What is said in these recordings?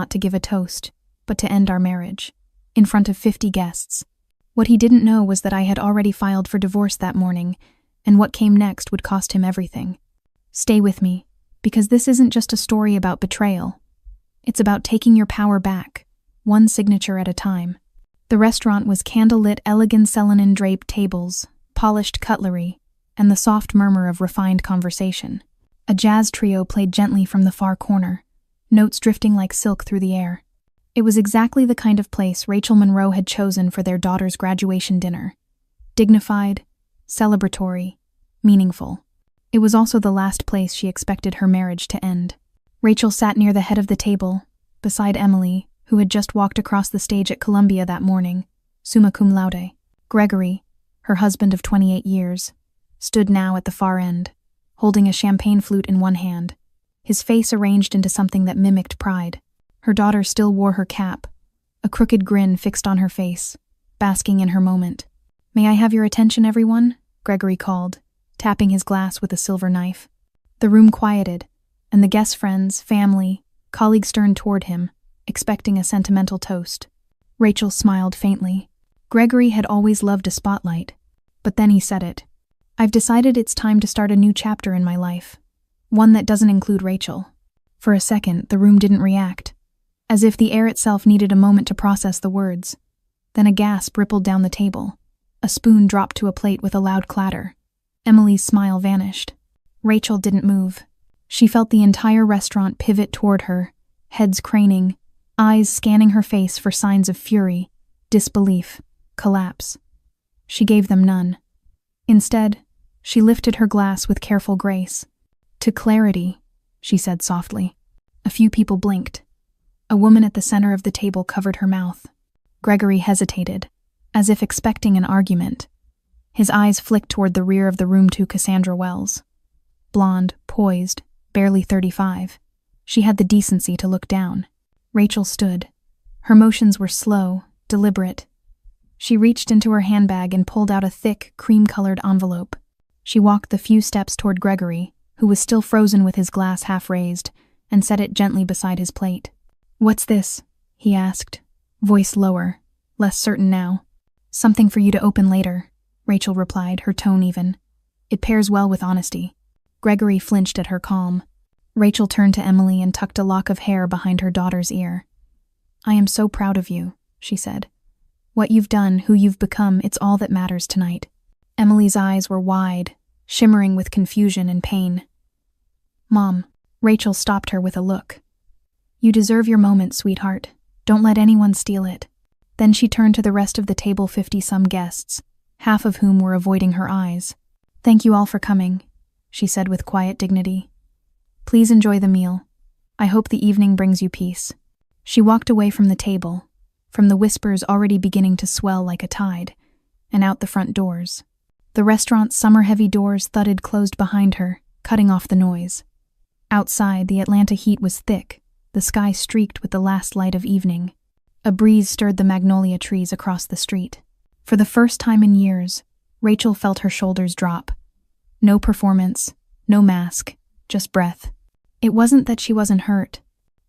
not to give a toast, but to end our marriage, in front of 50 guests. What he didn't know was that I had already filed for divorce that morning, and what came next would cost him everything. Stay with me, because this isn't just a story about betrayal. It's about taking your power back, one signature at a time. The restaurant was candlelit, elegant selanin-draped tables, polished cutlery, and the soft murmur of refined conversation. A jazz trio played gently from the far corner, notes drifting like silk through the air. It was exactly the kind of place Rachel Monroe had chosen for their daughter's graduation dinner. Dignified, celebratory, meaningful. It was also the last place she expected her marriage to end. Rachel sat near the head of the table, beside Emily, who had just walked across the stage at Columbia that morning, summa cum laude. Gregory, her husband of 28 years, stood now at the far end, holding a champagne flute in one hand, his face arranged into something that mimicked pride. Her daughter still wore her cap, a crooked grin fixed on her face, basking in her moment. "May I have your attention, everyone?" Gregory called, tapping his glass with a silver knife. The room quieted, and the guest friends, family, colleagues turned toward him, expecting a sentimental toast. Rachel smiled faintly. Gregory had always loved a spotlight, but then he said it. "I've decided it's time to start a new chapter in my life, one that doesn't include Rachel." For a second, the room didn't react, as if the air itself needed a moment to process the words. Then a gasp rippled down the table. A spoon dropped to a plate with a loud clatter. Emily's smile vanished. Rachel didn't move. She felt the entire restaurant pivot toward her, heads craning, eyes scanning her face for signs of fury, disbelief, collapse. She gave them none. Instead, she lifted her glass with careful grace. "To clarity," she said softly. A few people blinked. A woman at the center of the table covered her mouth. Gregory hesitated, as if expecting an argument. His eyes flicked toward the rear of the room to Cassandra Wells. Blonde, poised, barely 35. She had the decency to look down. Rachel stood. Her motions were slow, deliberate. She reached into her handbag and pulled out a thick, cream-colored envelope. She walked the few steps toward Gregory, who was still frozen with his glass half raised, and set it gently beside his plate. "What's this?" he asked, voice lower, less certain now. "Something for you to open later," Rachel replied, her tone even. "It pairs well with honesty." Gregory flinched at her calm. Rachel turned to Emily and tucked a lock of hair behind her daughter's ear. "I am so proud of you," she said. "What you've done, who you've become, it's all that matters tonight." Emily's eyes were wide, shimmering with confusion and pain. "Mom," Rachel stopped her with a look. "You deserve your moment, sweetheart. Don't let anyone steal it." Then she turned to the rest of the table, 50-some guests, half of whom were avoiding her eyes. "Thank you all for coming," she said with quiet dignity. "Please enjoy the meal. I hope the evening brings you peace." She walked away from the table, from the whispers already beginning to swell like a tide, and out the front doors. The restaurant's summer-heavy doors thudded closed behind her, cutting off the noise. Outside, the Atlanta heat was thick, the sky streaked with the last light of evening. A breeze stirred the magnolia trees across the street. For the first time in years, Rachel felt her shoulders drop. No performance, no mask, just breath. It wasn't that she wasn't hurt.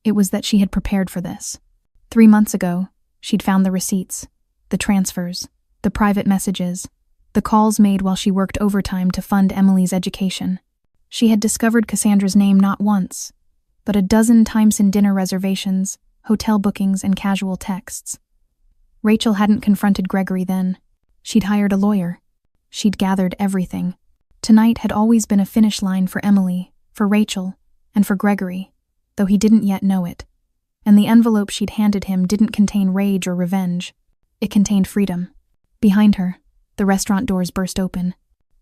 It was that she had prepared for this. 3 months ago, she'd found the receipts, the transfers, the private messages, the calls made while she worked overtime to fund Emily's education. She had discovered Cassandra's name not once, but a dozen times in dinner reservations, hotel bookings, and casual texts. Rachel hadn't confronted Gregory then. She'd hired a lawyer. She'd gathered everything. Tonight had always been a finish line for Emily, for Rachel, and for Gregory, though he didn't yet know it. And the envelope she'd handed him didn't contain rage or revenge. It contained freedom. Behind her, the restaurant doors burst open.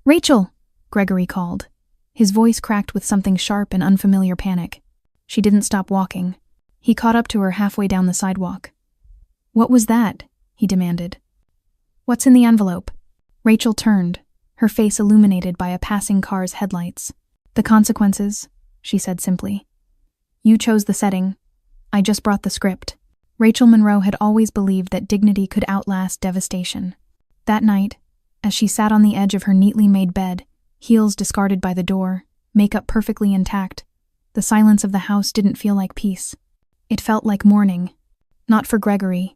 "Rachel!" Gregory called. His voice cracked with something sharp and unfamiliar panic. She didn't stop walking. He caught up to her halfway down the sidewalk. "What was that?" he demanded. "What's in the envelope?" Rachel turned, her face illuminated by a passing car's headlights. "The consequences," she said simply. "You chose the setting. I just brought the script." Rachel Monroe had always believed that dignity could outlast devastation. That night, as she sat on the edge of her neatly made bed, heels discarded by the door, makeup perfectly intact, the silence of the house didn't feel like peace. It felt like mourning. Not for Gregory,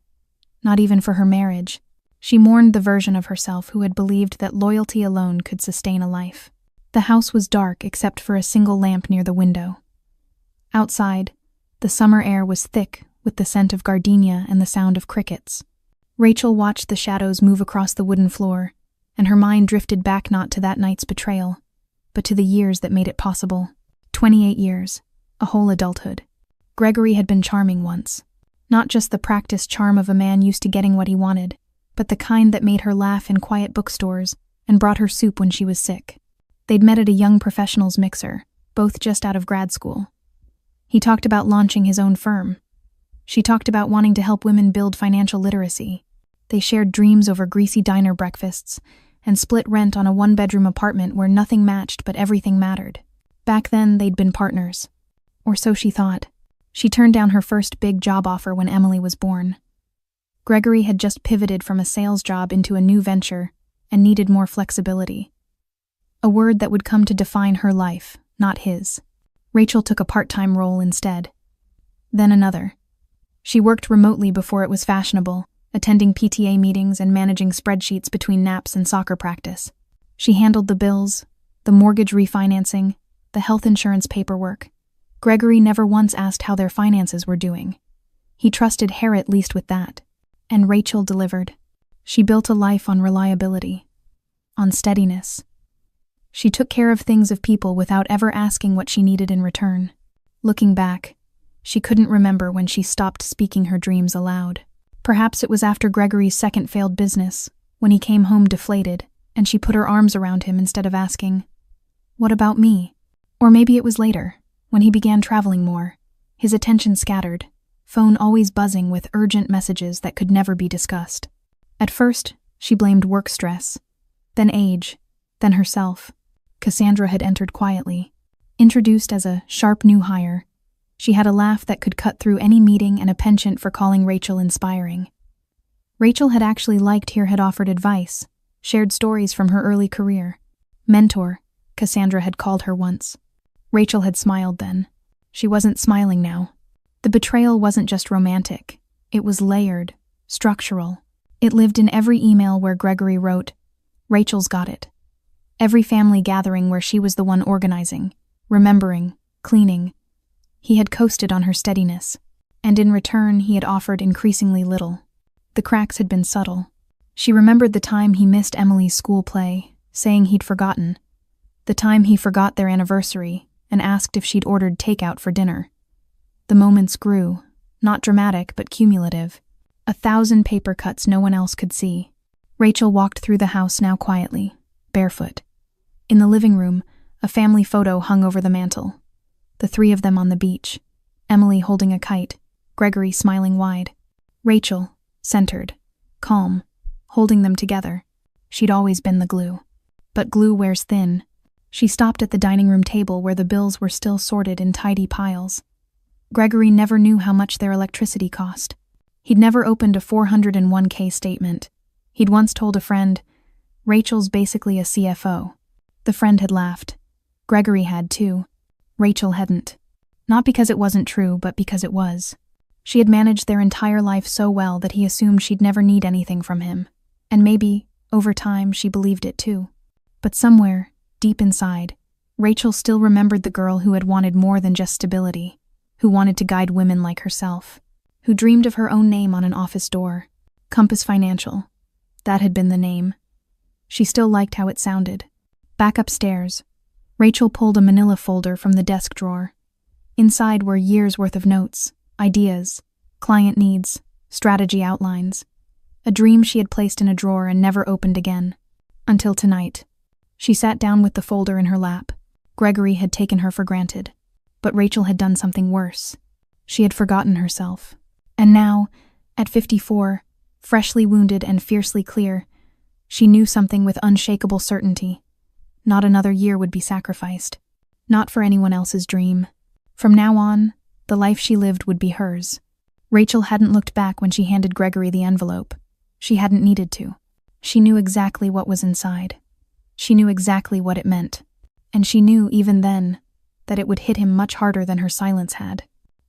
not even for her marriage. She mourned the version of herself who had believed that loyalty alone could sustain a life. The house was dark except for a single lamp near the window. Outside, the summer air was thick with the scent of gardenia and the sound of crickets. Rachel watched the shadows move across the wooden floor, and her mind drifted back not to that night's betrayal, but to the years that made it possible. 28 years, a whole adulthood. Gregory had been charming once. Not just the practiced charm of a man used to getting what he wanted, but the kind that made her laugh in quiet bookstores and brought her soup when she was sick. They'd met at a young professionals mixer, both just out of grad school. He talked about launching his own firm. She talked about wanting to help women build financial literacy. They shared dreams over greasy diner breakfasts and split rent on a one-bedroom apartment where nothing matched but everything mattered. Back then, they'd been partners. Or so she thought. She turned down her first big job offer when Emily was born. Gregory had just pivoted from a sales job into a new venture and needed more flexibility. A word that would come to define her life, not his. Rachel took a part-time role instead. Then another. She worked remotely before it was fashionable, attending PTA meetings and managing spreadsheets between naps and soccer practice. She handled the bills, the mortgage refinancing, the health insurance paperwork. Gregory never once asked how their finances were doing. He trusted her at least with that. And Rachel delivered. She built a life on reliability, on steadiness. She took care of things of people without ever asking what she needed in return. Looking back, she couldn't remember when she stopped speaking her dreams aloud. Perhaps it was after Gregory's second failed business, when he came home deflated, and she put her arms around him instead of asking, "What about me?" Or maybe it was later, when he began traveling more, his attention scattered, phone always buzzing with urgent messages that could never be discussed. At first, she blamed work stress, then age, then herself. Cassandra had entered quietly. Introduced as a sharp new hire, she had a laugh that could cut through any meeting and a penchant for calling Rachel inspiring. Rachel had actually liked her had offered advice, shared stories from her early career. Mentor, Cassandra had called her once. Rachel had smiled then. She wasn't smiling now. The betrayal wasn't just romantic. It was layered, structural. It lived in every email where Gregory wrote, "Rachel's got it." Every family gathering where she was the one organizing, remembering, cleaning. He had coasted on her steadiness, and in return he had offered increasingly little. The cracks had been subtle. She remembered the time he missed Emily's school play, saying he'd forgotten. The time he forgot their anniversary and asked if she'd ordered takeout for dinner. The moments grew, not dramatic but cumulative. 1,000 paper cuts no one else could see. Rachel walked through the house now quietly, barefoot. In the living room, a family photo hung over the mantel. The three of them on the beach, Emily holding a kite, Gregory smiling wide. Rachel, centered, calm, holding them together. She'd always been the glue. But glue wears thin. She stopped at the dining room table where the bills were still sorted in tidy piles. Gregory never knew how much their electricity cost. He'd never opened a 401k statement. He'd once told a friend, "Rachel's basically a CFO." The friend had laughed. Gregory had too. Rachel hadn't. Not because it wasn't true, but because it was. She had managed their entire life so well that he assumed she'd never need anything from him. And maybe, over time, she believed it too. But somewhere, deep inside, Rachel still remembered the girl who had wanted more than just stability, who wanted to guide women like herself, who dreamed of her own name on an office door. Compass Financial. That had been the name. She still liked how it sounded. Back upstairs, Rachel pulled a manila folder from the desk drawer. Inside were years' worth of notes, ideas, client needs, strategy outlines. A dream she had placed in a drawer and never opened again. Until tonight. She sat down with the folder in her lap. Gregory had taken her for granted. But Rachel had done something worse. She had forgotten herself. And now, at 54, freshly wounded and fiercely clear, she knew something with unshakable certainty. Not another year would be sacrificed. Not for anyone else's dream. From now on, the life she lived would be hers. Rachel hadn't looked back when she handed Gregory the envelope. She hadn't needed to. She knew exactly what was inside. She knew exactly what it meant. And she knew, even then, that it would hit him much harder than her silence had.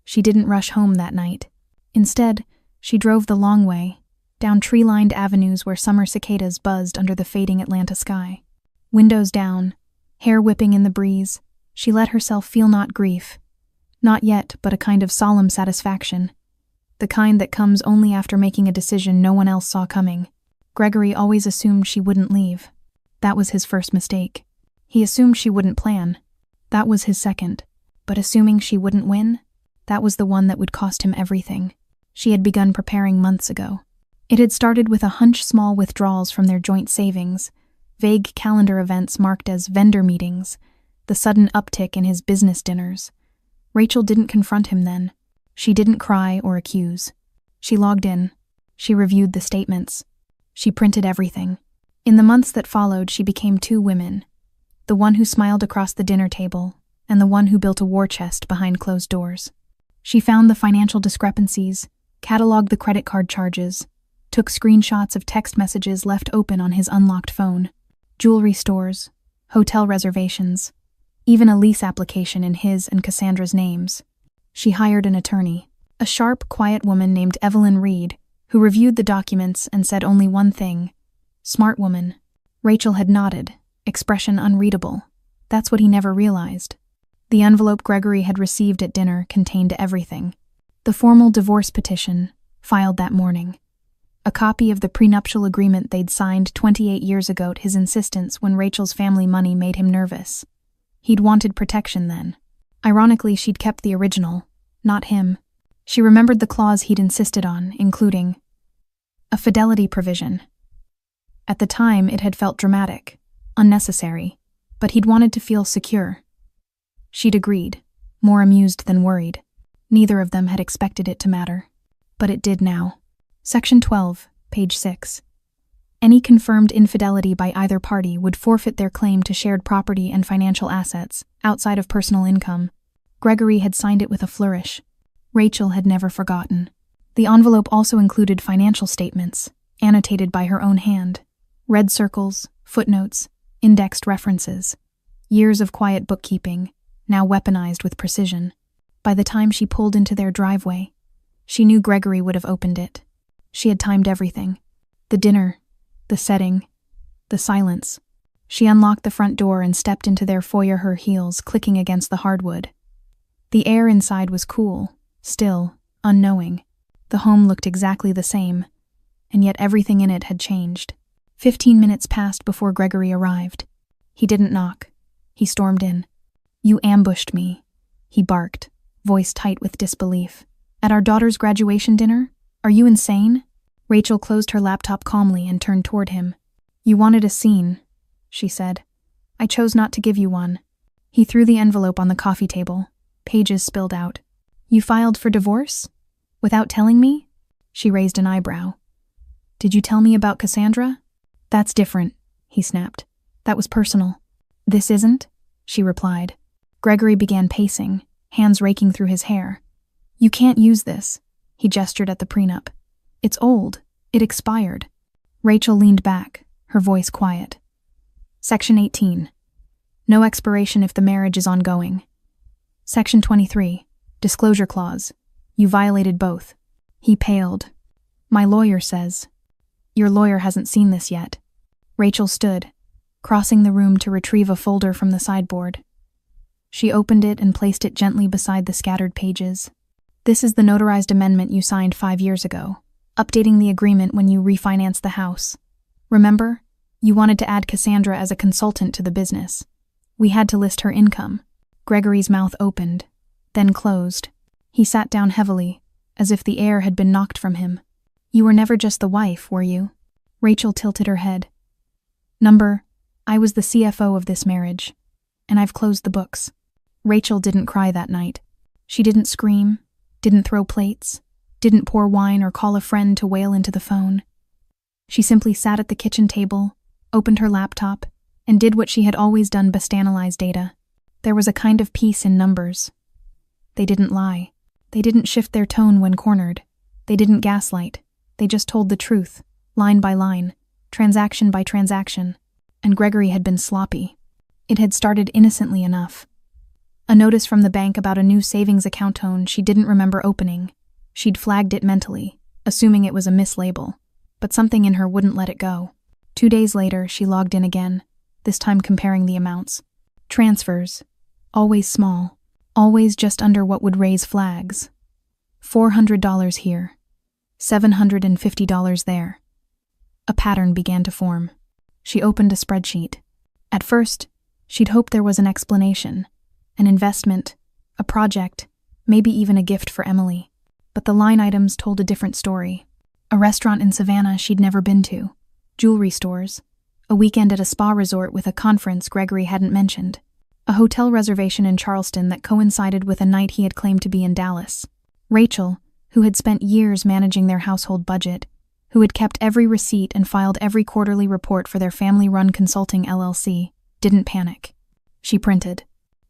She didn't rush home that night. Instead, she drove the long way, down tree-lined avenues where summer cicadas buzzed under the fading Atlanta sky. Windows down, hair whipping in the breeze, she let herself feel not grief, not yet, but a kind of solemn satisfaction. The kind that comes only after making a decision no one else saw coming. Gregory always assumed she wouldn't leave. That was his first mistake. He assumed she wouldn't plan. That was his second. But assuming she wouldn't win, that was the one that would cost him everything. She had begun preparing months ago. It had started with a hunch small withdrawals from their joint savings, vague calendar events marked as vendor meetings, the sudden uptick in his business dinners. Rachel didn't confront him then. She didn't cry or accuse. She logged in. She reviewed the statements. She printed everything. In the months that followed, she became two women. The one who smiled across the dinner table, and the one who built a war chest behind closed doors. She found the financial discrepancies, cataloged the credit card charges, took screenshots of text messages left open on his unlocked phone, jewelry stores, hotel reservations, even a lease application in his and Cassandra's names. She hired an attorney, a sharp, quiet woman named Evelyn Reed, who reviewed the documents and said only one thing. Smart woman. Rachel had nodded, expression unreadable. That's what he never realized. The envelope Gregory had received at dinner contained everything. The formal divorce petition, filed that morning. A copy of the prenuptial agreement they'd signed 28 years ago at his insistence when Rachel's family money made him nervous. He'd wanted protection then. Ironically, she'd kept the original, not him. She remembered the clause he'd insisted on, including a fidelity provision. At the time, it had felt dramatic, unnecessary, but he'd wanted to feel secure. She'd agreed, more amused than worried. Neither of them had expected it to matter. But it did now. Section 12, page 6. Any confirmed infidelity by either party would forfeit their claim to shared property and financial assets, outside of personal income. Gregory had signed it with a flourish. Rachel had never forgotten. The envelope also included financial statements, annotated by her own hand. Red circles, footnotes, indexed references. Years of quiet bookkeeping, now weaponized with precision. By the time she pulled into their driveway, she knew Gregory would have opened it. She had timed everything. The dinner, the setting, the silence. She unlocked the front door and stepped into their foyer, her heels clicking against the hardwood. The air inside was cool, still, unknowing. The home looked exactly the same, and yet everything in it had changed. 15 minutes passed before Gregory arrived. He didn't knock. He stormed in. "You ambushed me," he barked, voice tight with disbelief. "At our daughter's graduation dinner? Are you insane?" Rachel closed her laptop calmly and turned toward him. "You wanted a scene," she said. "I chose not to give you one." He threw the envelope on the coffee table. Pages spilled out. "You filed for divorce? Without telling me?" She raised an eyebrow. "Did you tell me about Cassandra?" "That's different," he snapped. "That was personal." "This isn't?" she replied. Gregory began pacing, hands raking through his hair. "You can't use this," he gestured at the prenup. "It's old. It expired." Rachel leaned back, her voice quiet. Section 18. No expiration if the marriage is ongoing. Section 23. Disclosure clause. You violated both. He paled. "My lawyer says." "Your lawyer hasn't seen this yet." Rachel stood, crossing the room to retrieve a folder from the sideboard. She opened it and placed it gently beside the scattered pages. "This is the notarized amendment you signed 5 years ago, updating the agreement when you refinanced the house. Remember? You wanted to add Cassandra as a consultant to the business. We had to list her income." Gregory's mouth opened, then closed. He sat down heavily, as if the air had been knocked from him. "You were never just the wife, were you?" Rachel tilted her head. I was the CFO of this marriage, and I've closed the books." Rachel didn't cry that night. She didn't scream, didn't throw plates, didn't pour wine or call a friend to wail into the phone. She simply sat at the kitchen table, opened her laptop, and did what she had always done: but analyze data. There was a kind of peace in numbers. They didn't lie. They didn't shift their tone when cornered. They didn't gaslight. They just told the truth, line by line, transaction by transaction. And Gregory had been sloppy. It had started innocently enough. A notice from the bank about a new savings account tone she didn't remember opening. She'd flagged it mentally, assuming it was a mislabel, but something in her wouldn't let it go. 2 days later, she logged in again, this time comparing the amounts. Transfers. Always small. Always just under what would raise flags. $400 here. $750 there. A pattern began to form. She opened a spreadsheet. At first, she'd hoped there was an explanation, an investment, a project, maybe even a gift for Emily. But the line items told a different story. A restaurant in Savannah she'd never been to. Jewelry stores. A weekend at a spa resort with a conference Gregory hadn't mentioned. A hotel reservation in Charleston that coincided with a night he had claimed to be in Dallas. Rachel, who had spent years managing their household budget, who had kept every receipt and filed every quarterly report for their family-run consulting LLC, didn't panic. She printed.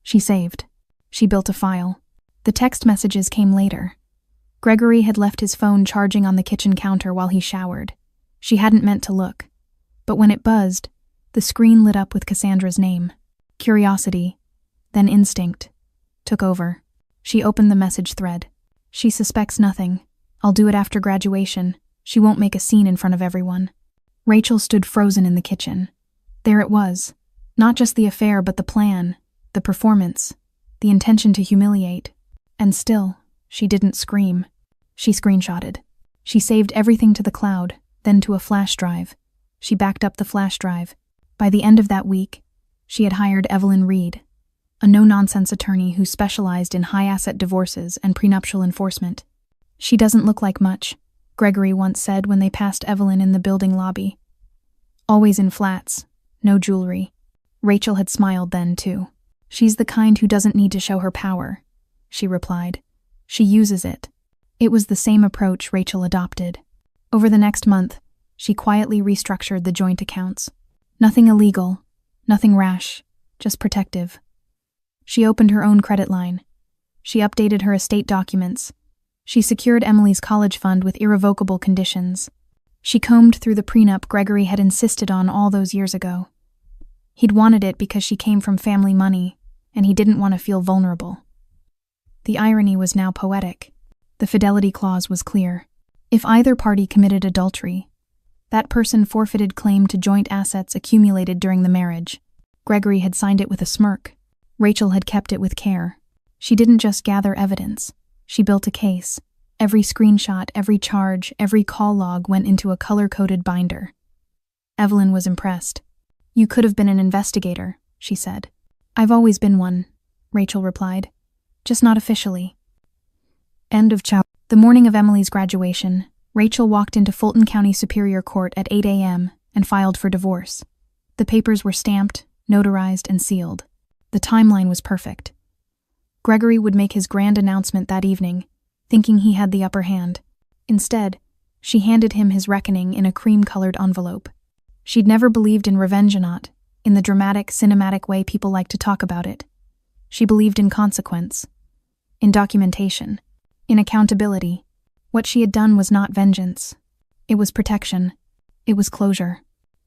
She saved. She built a file. The text messages came later. Gregory had left his phone charging on the kitchen counter while he showered. She hadn't meant to look. But when it buzzed, the screen lit up with Cassandra's name. Curiosity, then instinct, took over. She opened the message thread. She suspects nothing. I'll do it after graduation. She won't make a scene in front of everyone. Rachel stood frozen in the kitchen. There it was. Not just the affair, but the plan, the performance, the intention to humiliate. And still, she didn't scream. She screenshotted. She saved everything to the cloud, then to a flash drive. She backed up the flash drive. By the end of that week, she had hired Evelyn Reed, a no-nonsense attorney who specialized in high-asset divorces and prenuptial enforcement. She doesn't look like much, Gregory once said when they passed Evelyn in the building lobby. Always in flats, no jewelry. Rachel had smiled then, too. She's the kind who doesn't need to show her power, she replied. She uses it. It was the same approach Rachel adopted. Over the next month, she quietly restructured the joint accounts. Nothing illegal, nothing rash, just protective. She opened her own credit line. She updated her estate documents. She secured Emily's college fund with irrevocable conditions. She combed through the prenup Gregory had insisted on all those years ago. He'd wanted it because she came from family money, and he didn't want to feel vulnerable. The irony was now poetic. The fidelity clause was clear. If either party committed adultery, that person forfeited claim to joint assets accumulated during the marriage. Gregory had signed it with a smirk. Rachel had kept it with care. She didn't just gather evidence. She built a case. Every screenshot, every charge, every call log went into a color-coded binder. Evelyn was impressed. You could have been an investigator, she said. I've always been one, Rachel replied. Just not officially. End of chapter. The morning of Emily's graduation, Rachel walked into Fulton County Superior Court at 8 a.m. and filed for divorce. The papers were stamped, notarized, and sealed. The timeline was perfect. Gregory would make his grand announcement that evening, thinking he had the upper hand. Instead, she handed him his reckoning in a cream-colored envelope. She'd never believed in revengeance, in the dramatic, cinematic way people like to talk about it. She believed in consequence, in documentation, in accountability. What she had done was not vengeance. It was protection. It was closure.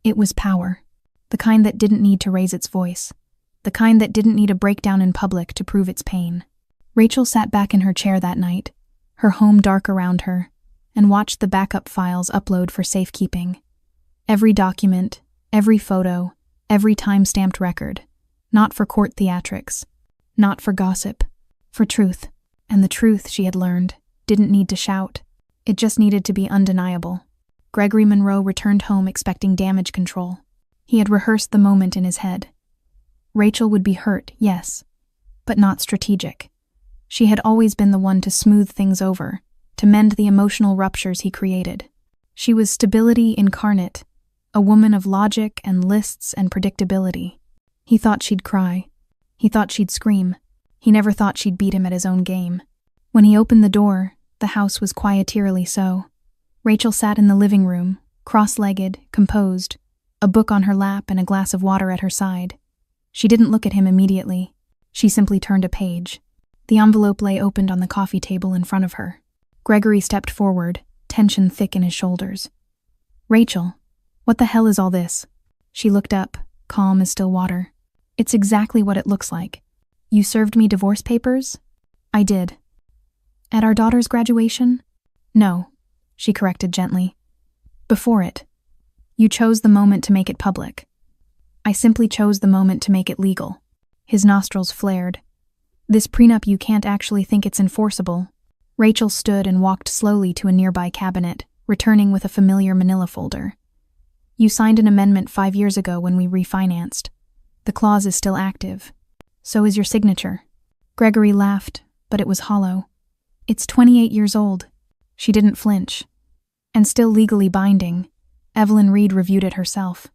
It was power. The kind that didn't need to raise its voice. The kind that didn't need a breakdown in public to prove its pain. Rachel sat back in her chair that night, her home dark around her, and watched the backup files upload for safekeeping. Every document, every photo, every time-stamped record. Not for court theatrics. Not for gossip. For truth. And the truth, she had learned, didn't need to shout. It just needed to be undeniable. Gregory Monroe returned home expecting damage control. He had rehearsed the moment in his head. Rachel would be hurt, yes, but not strategic. She had always been the one to smooth things over, to mend the emotional ruptures he created. She was stability incarnate, a woman of logic and lists and predictability. He thought she'd cry. He thought she'd scream. He never thought she'd beat him at his own game. When he opened the door, the house was quieterly so. Rachel sat in the living room, cross-legged, composed, a book on her lap and a glass of water at her side. She didn't look at him immediately. She simply turned a page. The envelope lay opened on the coffee table in front of her. Gregory stepped forward, tension thick in his shoulders. Rachel, what the hell is all this? She looked up, calm as still water. It's exactly what it looks like. You served me divorce papers? I did. At our daughter's graduation? No, she corrected gently. Before it. You chose the moment to make it public. I simply chose the moment to make it legal. His nostrils flared. This prenup, you can't actually think it's enforceable. Rachel stood and walked slowly to a nearby cabinet, returning with a familiar manila folder. You signed an amendment 5 years ago when we refinanced. The clause is still active. So is your signature. Gregory laughed, but it was hollow. It's 28 years old. She didn't flinch. And still legally binding. Evelyn Reed reviewed it herself.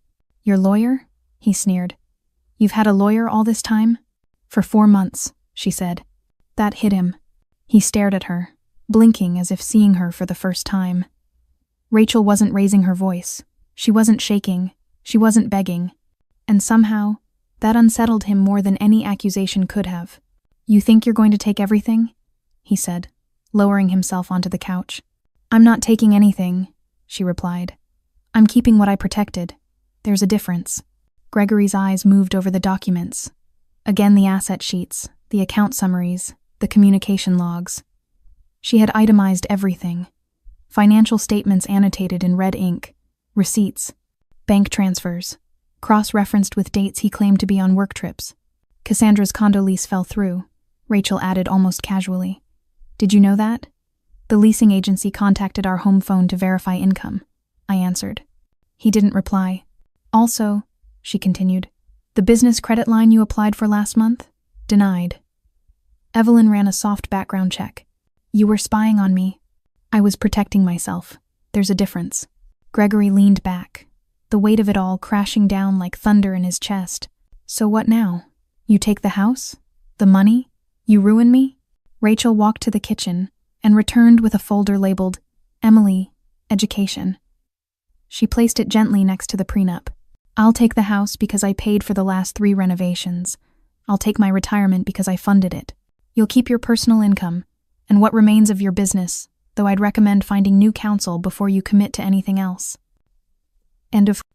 Your lawyer? He sneered. You've had a lawyer all this time? For 4 months, she said. That hit him. He stared at her, blinking as if seeing her for the first time. Rachel wasn't raising her voice. She wasn't shaking. She wasn't begging. And somehow, that unsettled him more than any accusation could have. You think you're going to take everything? He said, lowering himself onto the couch. I'm not taking anything, she replied. I'm keeping what I protected. There's a difference. Gregory's eyes moved over the documents. Again the asset sheets, the account summaries, the communication logs. She had itemized everything. Financial statements annotated in red ink, receipts, bank transfers, cross-referenced with dates he claimed to be on work trips. Cassandra's condo lease fell through, Rachel added almost casually. Did you know that? The leasing agency contacted our home phone to verify income, I answered. He didn't reply. Also, she continued, the business credit line you applied for last month? Denied. Evelyn ran a soft background check. You were spying on me. I was protecting myself. There's a difference. Gregory leaned back, the weight of it all crashing down like thunder in his chest. So what now? You take the house? The money? You ruin me? Rachel walked to the kitchen and returned with a folder labeled Emily, Education. She placed it gently next to the prenup. I'll take the house because I paid for the last 3 renovations. I'll take my retirement because I funded it. You'll keep your personal income and what remains of your business, though I'd recommend finding new counsel before you commit to anything else.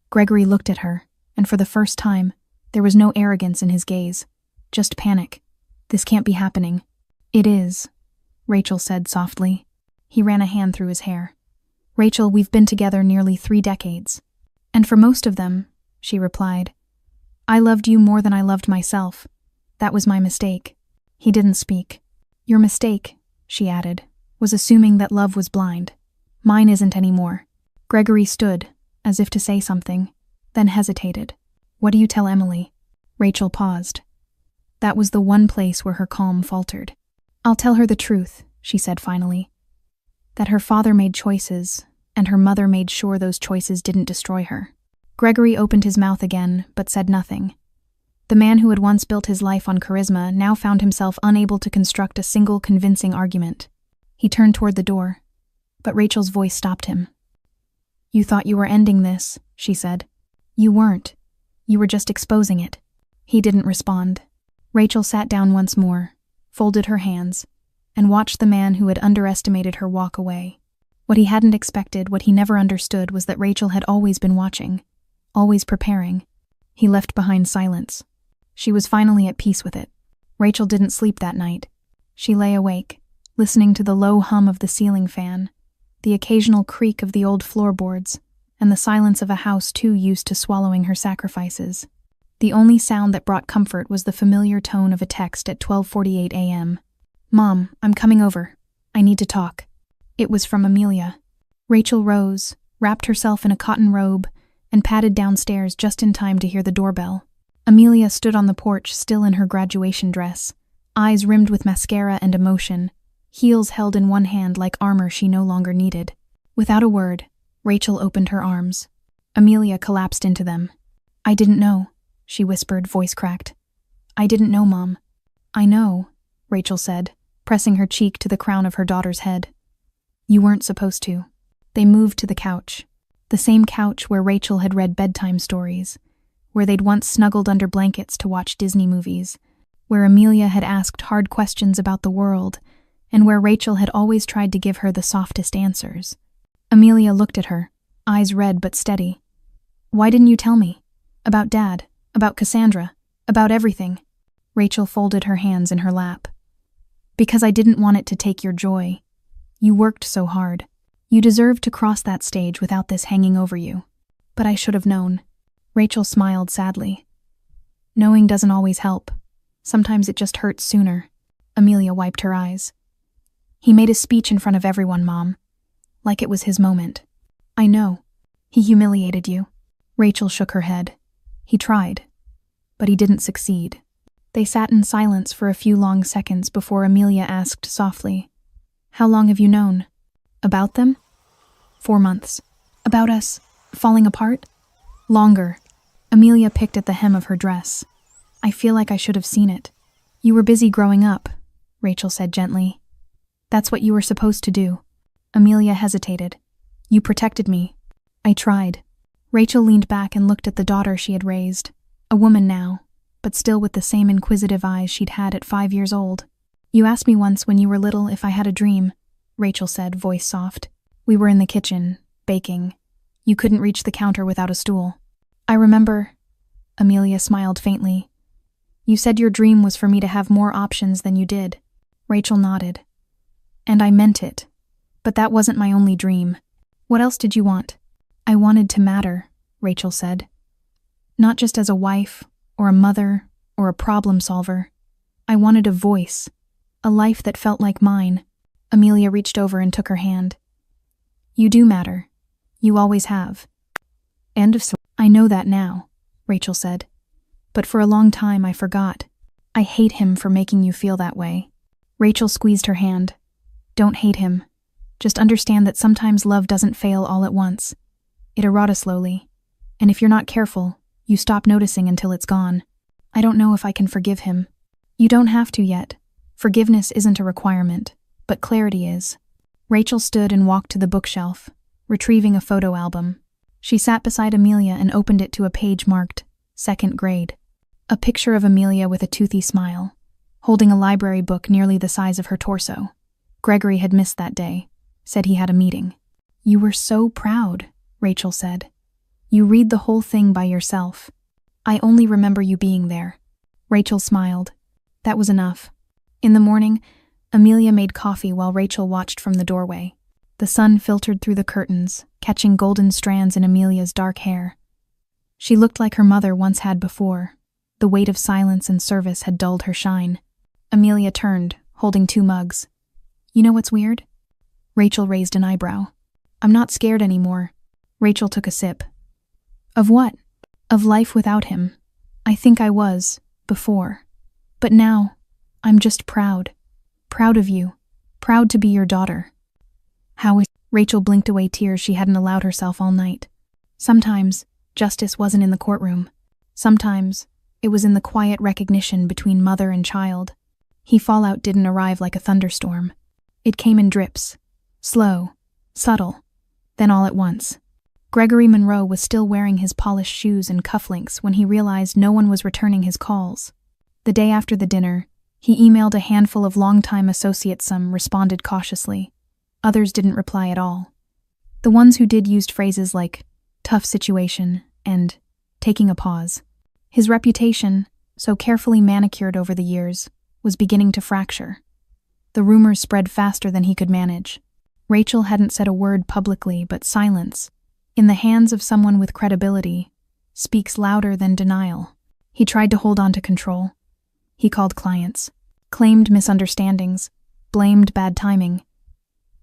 Gregory looked at her, and for the first time, there was no arrogance in his gaze, just panic. This can't be happening. It is, Rachel said softly. He ran a hand through his hair. Rachel, we've been together nearly 3 decades. And for most of them, she replied, I loved you more than I loved myself. That was my mistake. He didn't speak. Your mistake, she added, was assuming that love was blind. Mine isn't anymore. Gregory stood, as if to say something, then hesitated. What do you tell Emily? Rachel paused. That was the one place where her calm faltered. I'll tell her the truth, she said finally. That her father made choices, and her mother made sure those choices didn't destroy her. Gregory opened his mouth again, but said nothing. The man who had once built his life on charisma now found himself unable to construct a single convincing argument. He turned toward the door, but Rachel's voice stopped him. You thought you were ending this, she said. You weren't. You were just exposing it. He didn't respond. Rachel sat down once more, folded her hands, and watched the man who had underestimated her walk away. What he hadn't expected, what he never understood, was that Rachel had always been watching, always preparing. He left behind silence. She was finally at peace with it. Rachel didn't sleep that night. She lay awake, listening to the low hum of the ceiling fan, the occasional creak of the old floorboards, and the silence of a house too used to swallowing her sacrifices. The only sound that brought comfort was the familiar tone of a text at 12:48 a.m. Mom, I'm coming over. I need to talk. It was from Amelia. Rachel rose, wrapped herself in a cotton robe, and padded downstairs just in time to hear the doorbell. Amelia stood on the porch, still in her graduation dress, eyes rimmed with mascara and emotion, heels held in one hand like armor she no longer needed. Without a word, Rachel opened her arms. Amelia collapsed into them. I didn't know, she whispered, voice cracked. I didn't know, Mom. I know, Rachel said, pressing her cheek to the crown of her daughter's head. You weren't supposed to. They moved to the couch. The same couch where Rachel had read bedtime stories, where they'd once snuggled under blankets to watch Disney movies, where Amelia had asked hard questions about the world, and where Rachel had always tried to give her the softest answers. Amelia looked at her, eyes red but steady. Why didn't you tell me? About Dad, about Cassandra, about everything. Rachel folded her hands in her lap. Because I didn't want it to take your joy. You worked so hard. You deserved to cross that stage without this hanging over you. But I should have known. Rachel smiled sadly. Knowing doesn't always help. Sometimes it just hurts sooner. Amelia wiped her eyes. He made a speech in front of everyone, Mom. Like it was his moment. I know. He humiliated you. Rachel shook her head. He tried. But he didn't succeed. They sat in silence for a few long seconds before Amelia asked softly, How long have you known? About them? 4 months. About us falling apart? Longer. Amelia picked at the hem of her dress. I feel like I should have seen it. You were busy growing up, Rachel said gently. That's what you were supposed to do. Amelia hesitated. You protected me. I tried. Rachel leaned back and looked at the daughter she had raised. A woman now, but still with the same inquisitive eyes she'd had at 5 years old. You asked me once when you were little if I had a dream, Rachel said, voice soft. We were in the kitchen, baking. You couldn't reach the counter without a stool. I remember. Amelia smiled faintly. You said your dream was for me to have more options than you did. Rachel nodded. And I meant it. But that wasn't my only dream. What else did you want? I wanted to matter, Rachel said. Not just as a wife, or a mother, or a problem solver. I wanted a voice, a life that felt like mine. Amelia reached over and took her hand. You do matter. You always have. End of story. I know that now, Rachel said. But for a long time I forgot. I hate him for making you feel that way. Rachel squeezed her hand. Don't hate him. Just understand that sometimes love doesn't fail all at once. It erodes slowly. And if you're not careful, you stop noticing until it's gone. I don't know if I can forgive him. You don't have to yet. Forgiveness isn't a requirement, but clarity is. Rachel stood and walked to the bookshelf, retrieving a photo album. She sat beside Amelia and opened it to a page marked 2nd grade. A picture of Amelia with a toothy smile, holding a library book nearly the size of her torso. Gregory had missed that day, said he had a meeting. You were so proud, Rachel said. You read the whole thing by yourself. I only remember you being there. Rachel smiled. That was enough. In the morning, Amelia made coffee while Rachel watched from the doorway. The sun filtered through the curtains, catching golden strands in Amelia's dark hair. She looked like her mother once had before. The weight of silence and service had dulled her shine. Amelia turned, holding 2 mugs. You know what's weird? Rachel raised an eyebrow. I'm not scared anymore. Rachel took a sip. Of what? Of life without him. I think I was, before. But now, I'm just proud. Proud of you. Proud to be your daughter. How is... Rachel blinked away tears she hadn't allowed herself all night. Sometimes, justice wasn't in the courtroom. Sometimes, it was in the quiet recognition between mother and child. Fallout didn't arrive like a thunderstorm. It came in drips. Slow. Subtle. Then all at once. Gregory Monroe was still wearing his polished shoes and cufflinks when he realized no one was returning his calls. The day after the dinner, he emailed a handful of longtime associates. Some responded cautiously. Others didn't reply at all. The ones who did used phrases like, tough situation, and taking a pause. His reputation, so carefully manicured over the years, was beginning to fracture. The rumors spread faster than he could manage. Rachel hadn't said a word publicly, but silence, in the hands of someone with credibility, speaks louder than denial. He tried to hold on to control. He called clients, claimed misunderstandings, blamed bad timing.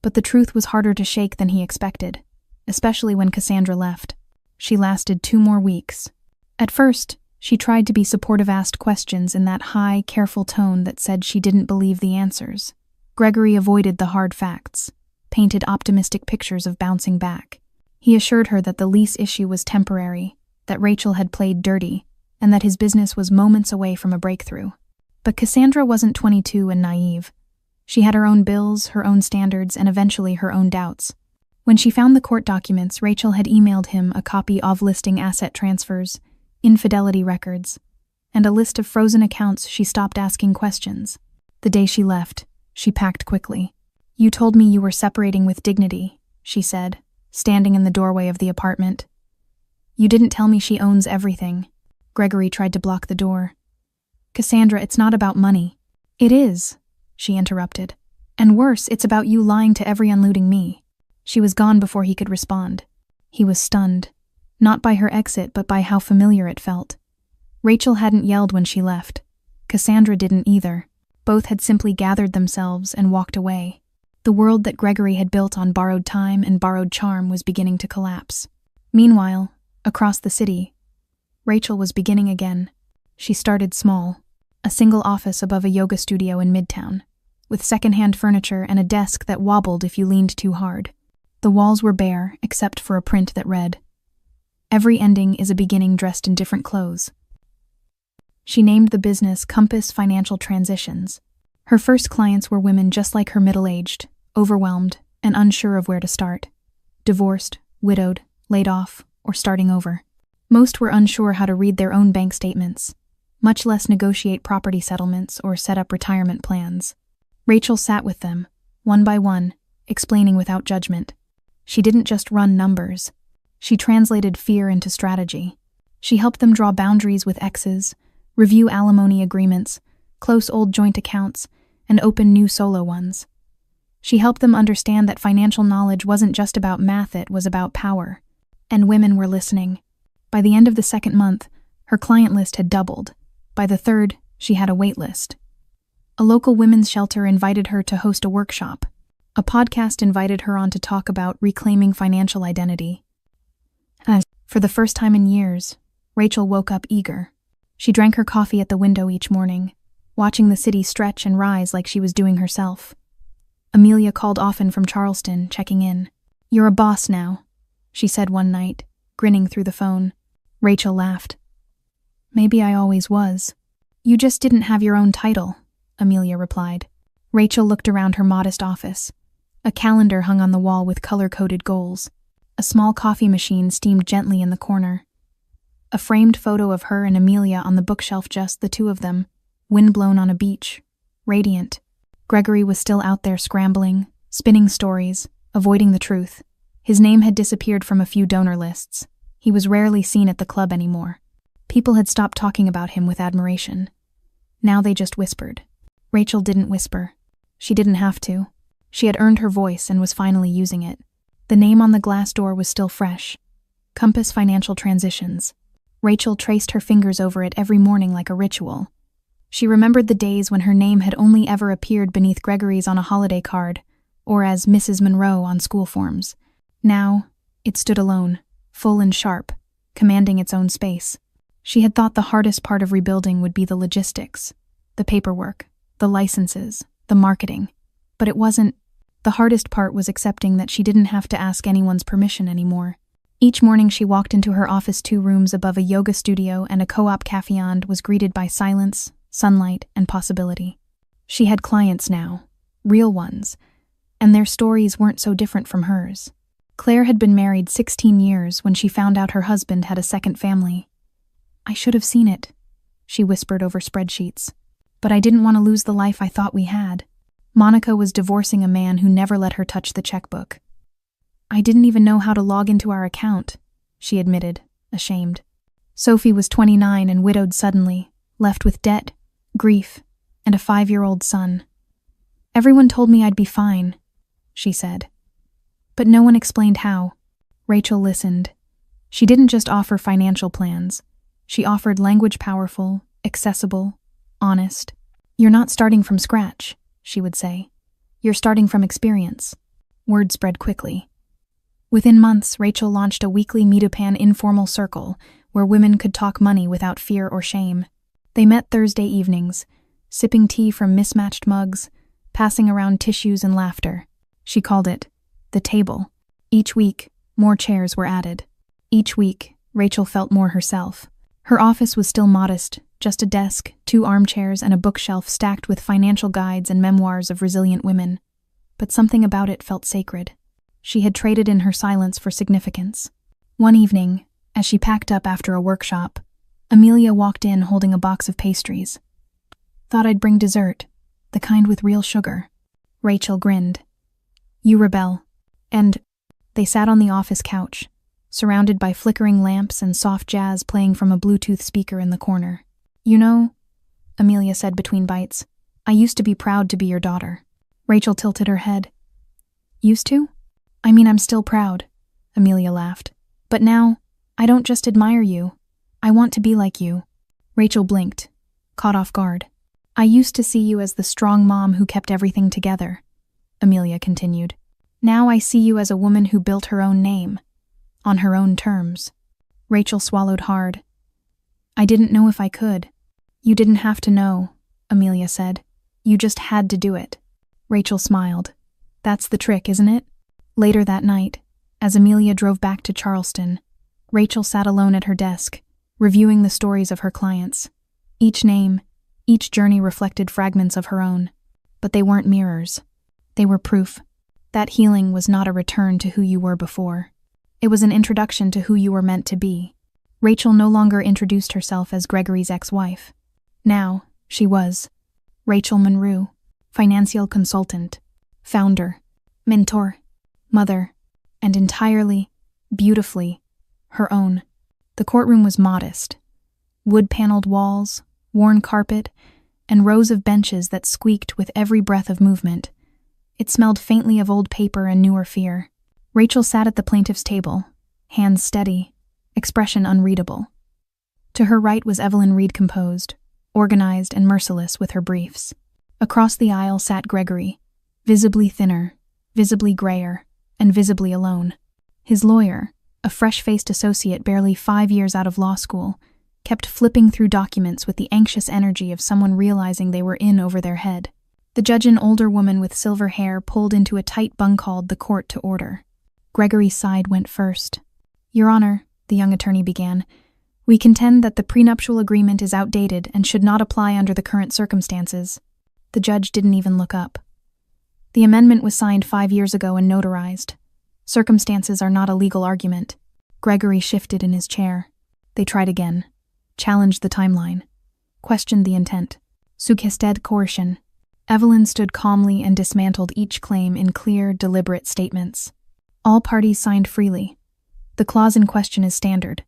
But the truth was harder to shake than he expected, especially when Cassandra left. She lasted 2 more weeks. At first, she tried to be supportive, asked questions in that high, careful tone that said she didn't believe the answers. Gregory avoided the hard facts, painted optimistic pictures of bouncing back. He assured her that the lease issue was temporary, that Rachel had played dirty, and that his business was moments away from a breakthrough. But Cassandra wasn't 22 and naive. She had her own bills, her own standards, and eventually her own doubts. When she found the court documents, Rachel had emailed him a copy of listing asset transfers, infidelity records, and a list of frozen accounts. She stopped asking questions. The day she left, she packed quickly. You told me you were separating with dignity, she said, standing in the doorway of the apartment. You didn't tell me she owns everything. Gregory tried to block the door. Cassandra, it's not about money. It is, she interrupted. And worse, it's about you lying to every unlooting me. She was gone before he could respond. He was stunned, not by her exit but by how familiar it felt. Rachel hadn't yelled when she left. Cassandra didn't either. Both had simply gathered themselves and walked away. The world that Gregory had built on borrowed time and borrowed charm was beginning to collapse. Meanwhile, across the city, Rachel was beginning again. She started small, a single office above a yoga studio in Midtown, with secondhand furniture and a desk that wobbled if you leaned too hard. The walls were bare, except for a print that read, "Every ending is a beginning dressed in different clothes." She named the business Compass Financial Transitions. Her first clients were women just like her, middle-aged, overwhelmed, and unsure of where to start. Divorced, widowed, laid off, or starting over. Most were unsure how to read their own bank statements, much less negotiate property settlements or set up retirement plans. Rachel sat with them, one by one, explaining without judgment. She didn't just run numbers. She translated fear into strategy. She helped them draw boundaries with exes, review alimony agreements, close old joint accounts, and open new solo ones. She helped them understand that financial knowledge wasn't just about math, it was about power. And women were listening. By the end of the second month, her client list had doubled. By the third, she had a wait list. A local women's shelter invited her to host a workshop. A podcast invited her on to talk about reclaiming financial identity. And for the first time in years, Rachel woke up eager. She drank her coffee at the window each morning, watching the city stretch and rise like she was doing herself. Amelia called often from Charleston, checking in. "You're a boss now," she said one night, grinning through the phone. Rachel laughed. "Maybe I always was." "You just didn't have your own title," Amelia replied. Rachel looked around her modest office. A calendar hung on the wall with color-coded goals. A small coffee machine steamed gently in the corner. A framed photo of her and Amelia on the bookshelf, just the two of them, windblown on a beach, radiant. Gregory was still out there scrambling, spinning stories, avoiding the truth. His name had disappeared from a few donor lists. He was rarely seen at the club anymore. People had stopped talking about him with admiration. Now they just whispered. Rachel didn't whisper. She didn't have to. She had earned her voice and was finally using it. The name on the glass door was still fresh. Compass Financial Transitions. Rachel traced her fingers over it every morning like a ritual. She remembered the days when her name had only ever appeared beneath Gregory's on a holiday card, or as Mrs. Monroe on school forms. Now, it stood alone, full and sharp, commanding its own space. She had thought the hardest part of rebuilding would be the logistics, the paperwork, the licenses, the marketing. But it wasn't. The hardest part was accepting that she didn't have to ask anyone's permission anymore. Each morning she walked into her office, 2 rooms above a yoga studio and a co-op cafe, and was greeted by silence, sunlight, and possibility. She had clients now, real ones, and their stories weren't so different from hers. Claire had been married 16 years when she found out her husband had a second family. "I should have seen it," she whispered over spreadsheets. "But I didn't want to lose the life I thought we had." Monica was divorcing a man who never let her touch the checkbook. "I didn't even know how to log into our account," she admitted, ashamed. Sophie was 29 and widowed suddenly, left with debt, grief, and a 5-year-old son. "Everyone told me I'd be fine," she said. But no one explained how. Rachel listened. She didn't just offer financial plans. She offered language powerful, accessible, honest. "You're not starting from scratch," she would say. "You're starting from experience." Word spread quickly. Within months, Rachel launched a weekly Meetupan informal circle where women could talk money without fear or shame. They met Thursday evenings, sipping tea from mismatched mugs, passing around tissues and laughter. She called it the table. Each week, more chairs were added. Each week, Rachel felt more herself. Her office was still modest, just a desk, 2 armchairs, and a bookshelf stacked with financial guides and memoirs of resilient women. But something about it felt sacred. She had traded in her silence for significance. One evening, as she packed up after a workshop, Amelia walked in holding a box of pastries. "Thought I'd bring dessert, the kind with real sugar." Rachel grinned. "You rebel." And they sat on the office couch, surrounded by flickering lamps and soft jazz playing from a Bluetooth speaker in the corner. "You know," Amelia said between bites. I used to be proud to be your daughter. Rachel tilted her head. Used to? I mean, I'm still proud, Amelia laughed. But now, I don't just admire you. I want to be like you. Rachel blinked, caught off guard. I used to see you as the strong mom who kept everything together, Amelia continued. Now I see you as a woman who built her own name, on her own terms. Rachel swallowed hard. I didn't know if I could. You didn't have to know, Amelia said. You just had to do it. Rachel smiled. That's the trick, isn't it? Later that night, as Amelia drove back to Charleston, Rachel sat alone at her desk, reviewing the stories of her clients. Each name, each journey reflected fragments of her own. But they weren't mirrors. They were proof. That healing was not a return to who you were before. It was an introduction to who you were meant to be. Rachel no longer introduced herself as Gregory's ex-wife. Now, she was Rachel Monroe, financial consultant, founder, mentor, mother, and entirely, beautifully, her own. The courtroom was modest. Wood-paneled walls, worn carpet, and rows of benches that squeaked with every breath of movement. It smelled faintly of old paper and newer fear. Rachel sat at the plaintiff's table, hands steady, expression unreadable. To her right was Evelyn Reed, composed, organized and merciless with her briefs. Across the aisle sat Gregory, visibly thinner, visibly grayer, and visibly alone. His lawyer, a fresh-faced associate barely 5 years out of law school, kept flipping through documents with the anxious energy of someone realizing they were in over their head. The judge, an older woman with silver hair, pulled into a tight bung called the court to order. Gregory's side went first. Your Honor, the young attorney began, we contend that the prenuptial agreement is outdated and should not apply under the current circumstances. The judge didn't even look up. The amendment was signed 5 years ago and notarized. Circumstances are not a legal argument. Gregory shifted in his chair. They tried again. Challenged the timeline. Questioned the intent. Suggested coercion. Evelyn stood calmly and dismantled each claim in clear, deliberate statements. All parties signed freely. The clause in question is standard.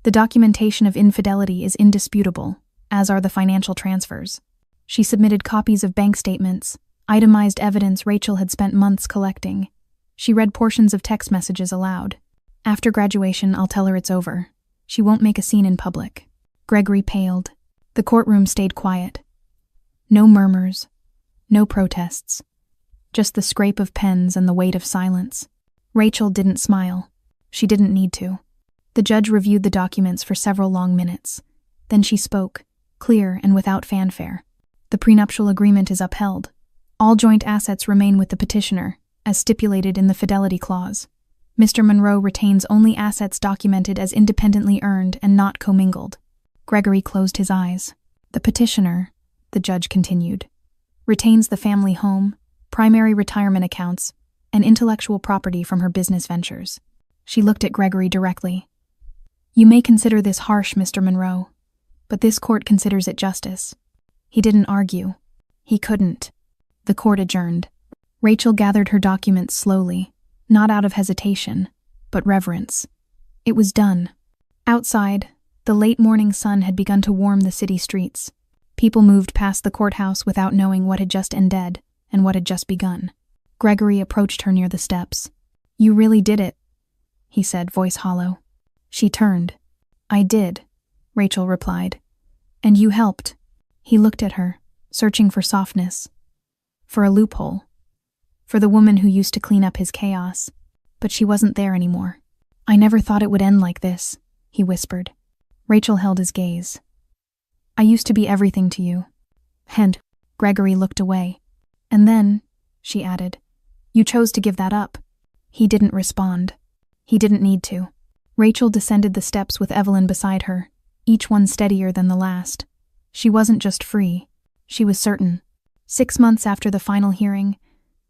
The documentation of infidelity is indisputable, as are the financial transfers. She submitted copies of bank statements, itemized evidence Rachel had spent months collecting. She read portions of text messages aloud. After graduation, I'll tell her it's over. She won't make a scene in public. Gregory paled. The courtroom stayed quiet. No murmurs. No protests. Just the scrape of pens and the weight of silence. Rachel didn't smile. She didn't need to. The judge reviewed the documents for several long minutes. Then she spoke, clear and without fanfare. The prenuptial agreement is upheld. All joint assets remain with the petitioner, as stipulated in the fidelity clause. Mr. Monroe retains only assets documented as independently earned and not commingled. Gregory closed his eyes. The petitioner, the judge continued, retains the family home, primary retirement accounts, and intellectual property from her business ventures. She looked at Gregory directly. You may consider this harsh, Mr. Monroe, but this court considers it justice. He didn't argue. He couldn't. The court adjourned. Rachel gathered her documents slowly, not out of hesitation, but reverence. It was done. Outside, the late morning sun had begun to warm the city streets. People moved past the courthouse without knowing what had just ended and what had just begun. Gregory approached her near the steps. You really did it, he said, voice hollow. She turned. I did, Rachel replied. And you helped. He looked at her, searching for softness. For a loophole. For the woman who used to clean up his chaos. But she wasn't there anymore. I never thought it would end like this, he whispered. Rachel held his gaze. I used to be everything to you. And Gregory looked away. And then, she added, you chose to give that up. He didn't respond. He didn't need to. Rachel descended the steps with Evelyn beside her, each one steadier than the last. She wasn't just free. She was certain. 6 months after the final hearing,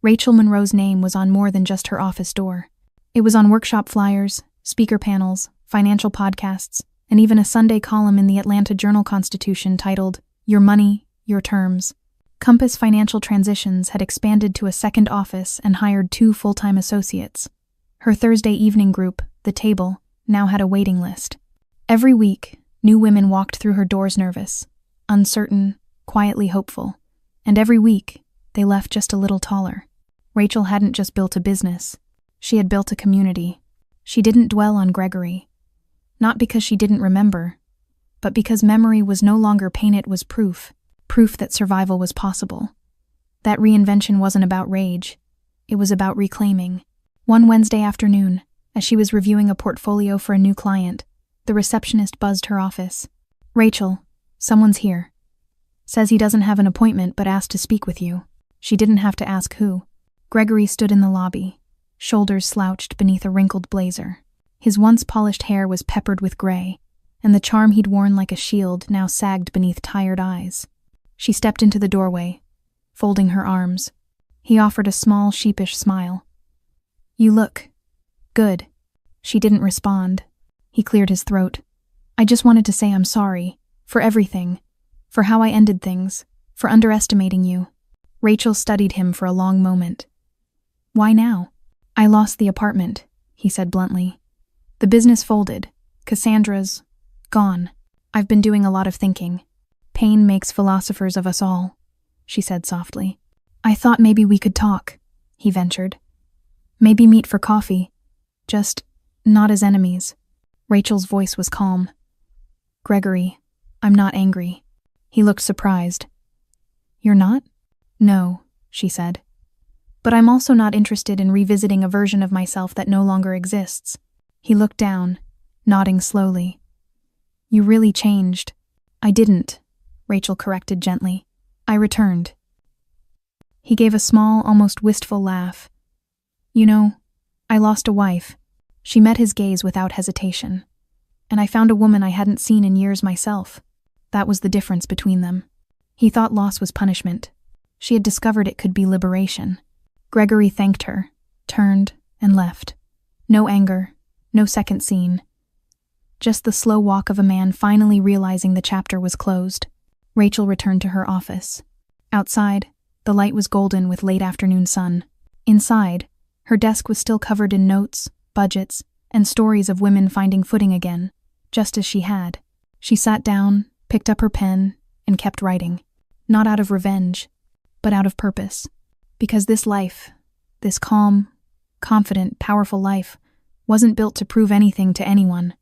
Rachel Monroe's name was on more than just her office door. It was on workshop flyers, speaker panels, financial podcasts, and even a Sunday column in the Atlanta Journal-Constitution titled, Your Money, Your Terms. Compass Financial Transitions had expanded to a second office and hired 2 full-time associates. Her Thursday evening group, The Table, now had a waiting list. Every week, new women walked through her doors nervous, uncertain, quietly hopeful, and every week, they left just a little taller. Rachel hadn't just built a business. She had built a community. She didn't dwell on Gregory. Not because she didn't remember, but because memory was no longer pain, it was proof that survival was possible. That reinvention wasn't about rage. It was about reclaiming. One Wednesday afternoon, as she was reviewing a portfolio for a new client, the receptionist buzzed her office. "Rachel, someone's here. Says he doesn't have an appointment but asked to speak with you." She didn't have to ask who. Gregory stood in the lobby, shoulders slouched beneath a wrinkled blazer. His once polished hair was peppered with gray, and the charm he'd worn like a shield now sagged beneath tired eyes. She stepped into the doorway, folding her arms. He offered a small, sheepish smile. "You look good." She didn't respond. He cleared his throat. "I just wanted to say I'm sorry. For everything. For how I ended things. For underestimating you." Rachel studied him for a long moment. "Why now?" "I lost the apartment," he said bluntly. "The business folded. Cassandra's gone. I've been doing a lot of thinking. Pain makes philosophers of us all," she said softly. "I thought maybe we could talk," he ventured. "Maybe meet for coffee. Just not as enemies." Rachel's voice was calm. "Gregory, I'm not angry." He looked surprised. "You're not?" "No," she said. "But I'm also not interested in revisiting a version of myself that no longer exists." He looked down, nodding slowly. "You really changed." "I didn't," Rachel corrected gently. "I returned." He gave a small, almost wistful laugh. "You know, I lost a wife." She met his gaze without hesitation. "And I found a woman I hadn't seen in years myself." That was the difference between them. He thought loss was punishment. She had discovered it could be liberation. Gregory thanked her, turned, and left. No anger, no second scene. Just the slow walk of a man finally realizing the chapter was closed. Rachel returned to her office. Outside, the light was golden with late afternoon sun. Inside, her desk was still covered in notes, budgets, and stories of women finding footing again, just as she had. She sat down, picked up her pen, and kept writing. Not out of revenge, but out of purpose. Because this life, this calm, confident, powerful life, wasn't built to prove anything to anyone.